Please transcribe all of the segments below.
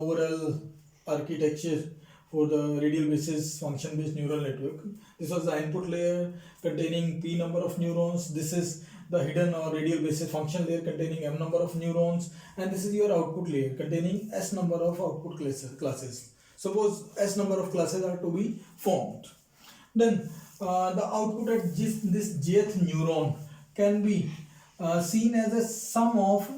overall architecture for the radial basis function based neural network. This was the input layer containing p number of neurons. This is the hidden or radial basis function layer containing m number of neurons, and this is your output layer containing s number of output classes. Suppose s number of classes are to be formed, then the output at this jth neuron can be seen as a sum of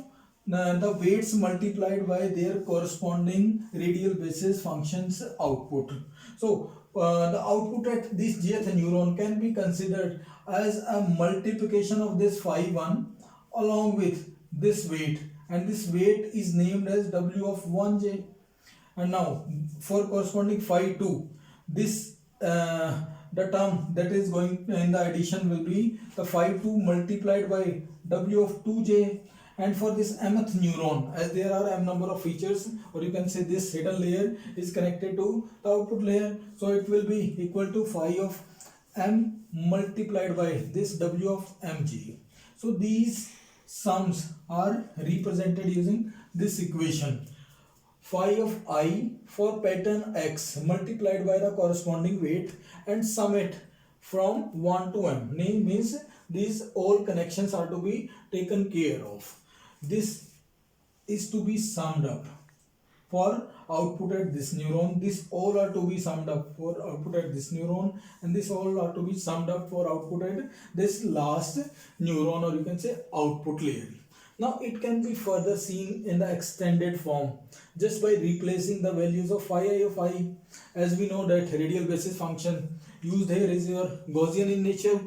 the weights multiplied by their corresponding radial basis functions output. So the output at this jth neuron can be considered as a multiplication of this phi 1 along with this weight, and this weight is named as w of 1j. And now for corresponding phi 2, this the term that is going in the addition will be the phi 2 multiplied by w of 2j. And for this mth neuron, as there are m number of features, or you can say this hidden layer is connected to the output layer, so it will be equal to phi of m multiplied by this w of mj. So these sums are represented using this equation: phi of I for pattern x multiplied by the corresponding weight and sum it from 1 to m. Name means these all connections are to be taken care of. This is to be summed up for output at this neuron. This all are to be summed up for output at this neuron, and this all are to be summed up for output at this last neuron, or you can say output layer. Now it can be further seen in the extended form just by replacing the values of phi I of I. As we know that radial basis function used here is your Gaussian in nature,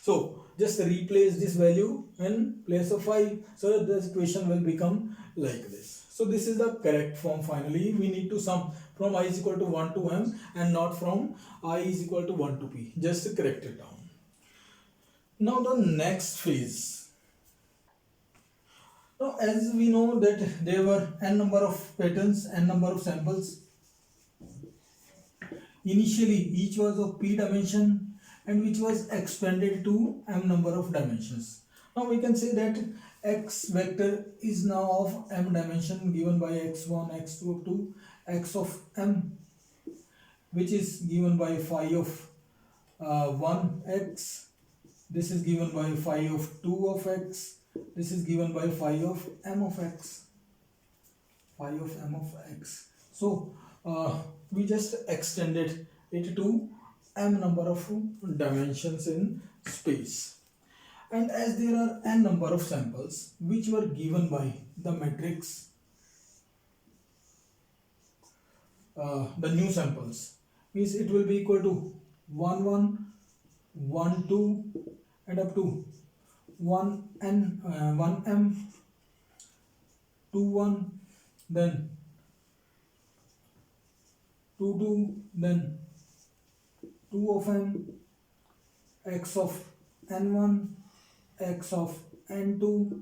so just replace this value in place of phi, so the equation will become like this. So this is the correct form. Finally we need to sum from I is equal to 1 to m and not from I is equal to 1 to p. Just correct it down. Now the next phase. Now as we know that there were n number of patterns, n number of samples. Initially each was of p dimension and which was expanded to m number of dimensions. Now we can say that x vector is now of m dimension given by x1, x2 up to x of m, which is given by phi of 1x. This is given by phi of 2 of x. This is given by phi of m of x. Phi of m of x. So we just extended it to m number of dimensions in space, and as there are n number of samples which were given by the matrix, the new samples means it will be equal to 1 1 1 2 and up to 1 n 1 m 2 1, then 2 2, then 2 of m, x of n1, x of n2,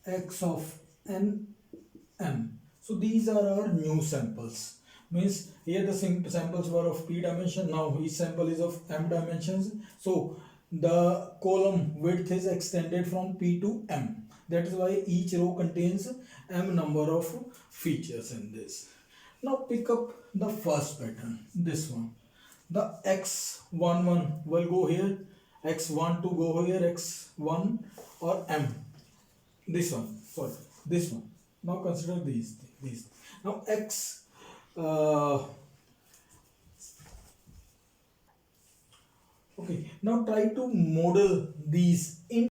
x of nm. So these are our new samples. Means here the samples were of p dimension, now each sample is of m dimensions. So the column width is extended from p to m. That is why each row contains m number of features in this. Now pick up the first pattern, this one. The x11 will go here, x12 go here, x1 or m. This one, sorry, this one. Now consider these. Now x okay. Now try to model these in